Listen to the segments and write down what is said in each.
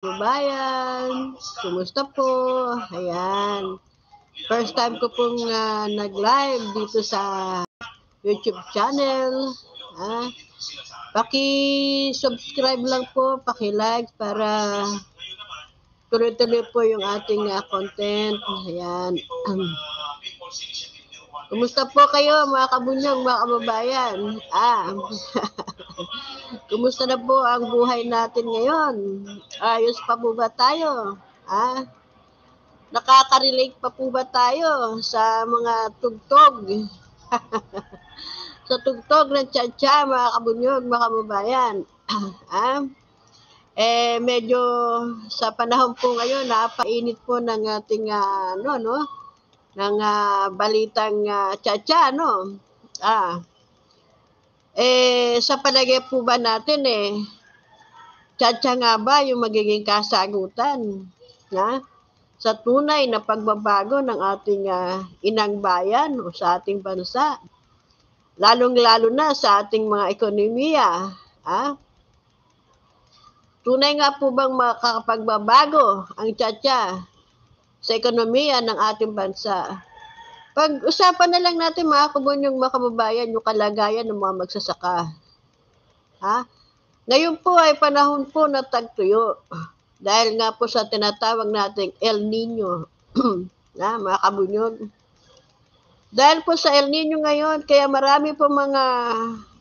Kabayan, kumusta po? Ayan. First time ko pong nag-live dito sa YouTube channel. Paki-subscribe lang po, paki-like para tuloy-tuloy po yung ating content. Ayan. Kumusta po kayo mga kabunyog, mga kababayan? Kumusta na po ang buhay natin ngayon? Ayos pa po ba tayo? Nakaka-relate pa po ba tayo sa mga tugtog? Sa tugtog ng tsa-tsa, mga kabunyog, mga kababayan. Medyo sa panahon po ngayon, napainit po ng ating ng balitang tsa-tsa, no? Sa palagay po ba natin, tsa-tsa nga ba yung magiging kasagutan? Sa tunay na pagbabago ng ating inang bayan o sa ating bansa, lalong-lalo na sa ating mga ekonomiya. Tunay nga po bang makakapagbabago ang tsa-tsa sa ekonomiya ng ating bansa? Pag-usapan na lang natin mga kabunyog, mga kababayan, yung kalagayan ng mga magsasaka. Ngayon po ay panahon po na tagtuyo. Dahil nga po sa tinatawag nating El Nino, mga kabunyog. Dahil po sa El Nino ngayon, kaya marami po mga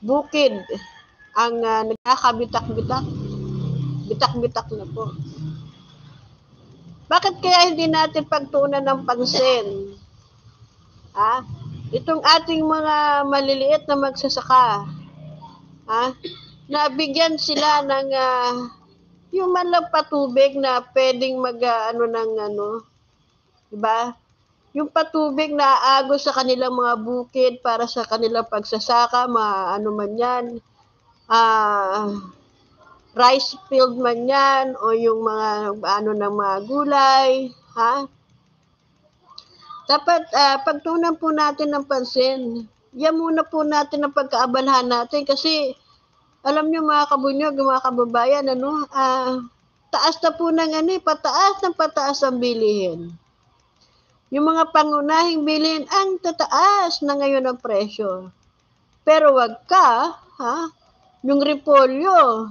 bukid ang nagkakabitak-bitak. Bitak-bitak na po. Bakit kaya hindi natin pagtuunan ng pansin? Itong ating mga maliliit na magsasaka, nabigyan sila ng yung man lang patubig na pwedeng diba? Yung patubig na aagos sa kanilang mga bukid para sa kanilang pagsasaka, ano man yan, rice field man yan, o yung mga ng mga gulay, Dapat pagtuunan po natin ng pansin. Yan muna po natin ang pagkaabalahan natin kasi alam nyo mga kabunyog, mga kababayan, taas na po ng pataas ang bilihin. Yung mga pangunahing bilihin, ang tataas na ngayon ang presyo. Pero wag ka, yung repolyo,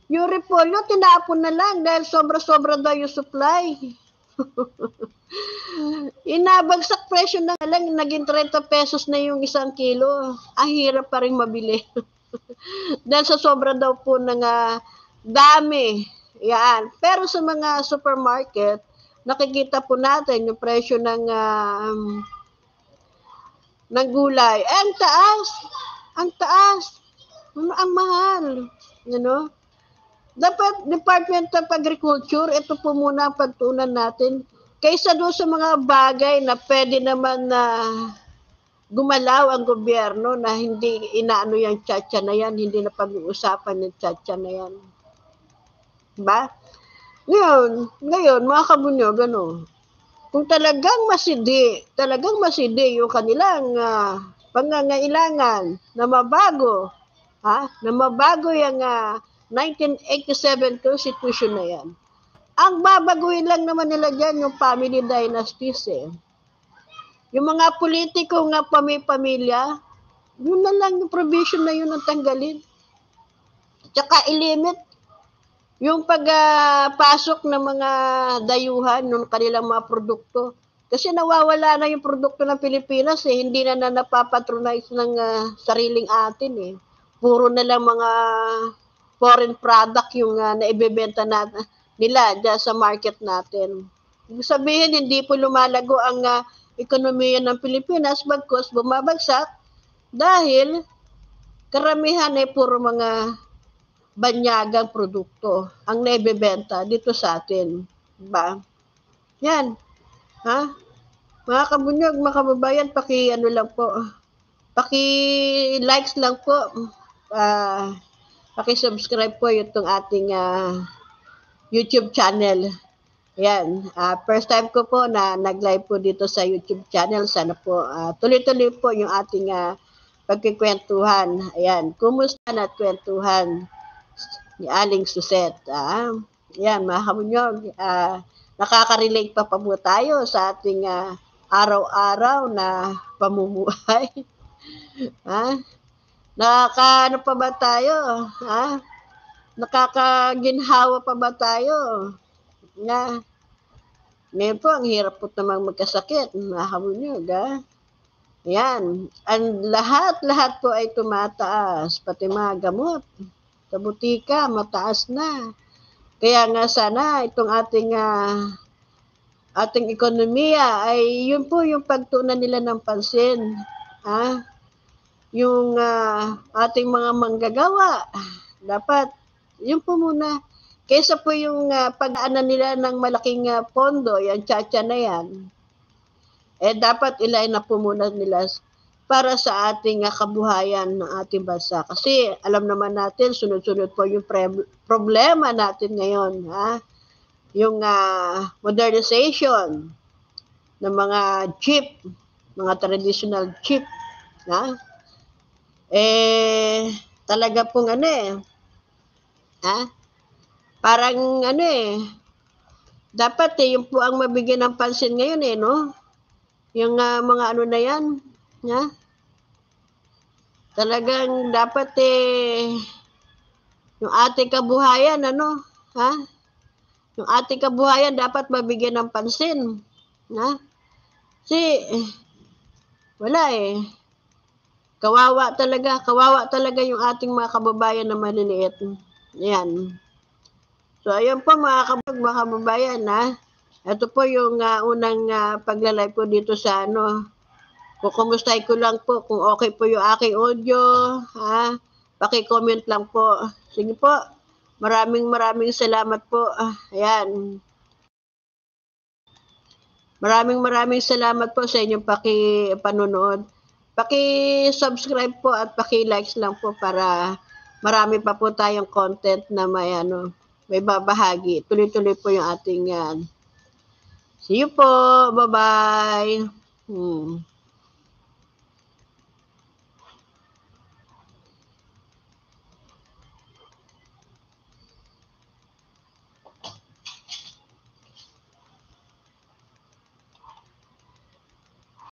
yung repolyo, tinapon na lang dahil sobra-sobra daw yung supply. Inabagsak presyo na lang, naging 30 pesos na yung 1 kilo. Ang hirap pa rin mabili. Dahil sa sobra daw po ng dami. Yan. Pero sa mga supermarket, nakikita po natin yung presyo ng gulay. Ang taas. Ang taas. Ang mahal. Dapat Department of Agriculture, ito po muna ang pagtuunan natin. Kaysa doon sa mga bagay na pwede naman na gumalaw ang gobyerno na hindi inaano yung tsa-tsa na yan, hindi na pag-uusapan yung tsa-tsa na yan. Diba? Ngayon, mga kabunyog, kung talagang masidi yung kanilang pangangailangan na mabago, yung 1987 Constitution na yan. Ang babaguhin lang naman nila dyan yung family dynasties Yung mga politiko nga pamilya, yun na lang yung provision na yun ang tanggalin. Tsaka ilimit yung pagpasok ng mga dayuhan ng kanilang mga produkto. Kasi nawawala na yung produkto ng Pilipinas hindi na napapatronize ng sariling atin Puro na lang mga foreign product yung naibebenta nila dyan sa market natin. Ibig sabihin, hindi po lumalago ang ekonomiya ng Pilipinas bagkus bumabagsak dahil karamihan puro mga banyagang produkto ang naibebenta dito sa atin. Diba? Yan. Mga kabunyog, mga kababayan, lang po. Paki-likes lang po. Paki-subscribe po itong ating YouTube channel. Yan. First time ko po na nag-live po dito sa YouTube channel. Sana po tuloy-tuloy po yung ating pagkikwentuhan. Ayan. Kumusta na kwentuhan? ni Aling Suset. Yan, mga kabunyog, nakaka-relate pa po tayo sa ating araw-araw na pamumuhay. Nakakaano pa ba tayo? Nakakaginhawa pa ba tayo? Ngayon po, ang hirap po namang magkasakit, mga kabunyog. Yan. Ang lahat-lahat po ay tumataas, pati mga gamot. Sa butika, mataas na. Kaya nga sana itong ating ekonomiya ay yun po yung pagtuunan nila ng pansin. Yung ating mga manggagawa, dapat yun po muna. Kaysa po yung pag-aanan nila ng malaking pondo, yung tsa-tsa na yan, dapat ilain na po muna nila para sa ating kabuhayan ng ating bansa. Kasi alam naman natin, sunod-sunod po yung problema natin ngayon. Yung modernization ng mga jeep, mga traditional jeep. Talaga pong parang dapat yung po ang mabigyan ng pansin ngayon no? Yung mga na yan, talagang dapat yung ating kabuhayan, yung ating kabuhayan dapat mabigyan ng pansin. Kasi, wala kawawa talaga yung ating mga kababayan na maliliit. Yan. So, ayun po mga kababayan, ito po yung unang pagla-live ko dito sa kukumustahin ko lang po kung okay po yung aking audio, paki-comment lang po. Sige po, maraming salamat po. Ayan. Maraming salamat po sa inyong panonood. Paki-subscribe po at paki-likes lang po para marami pa po tayong content na may babahagi. Tuloy-tuloy po yung ating See you po. Bye-bye.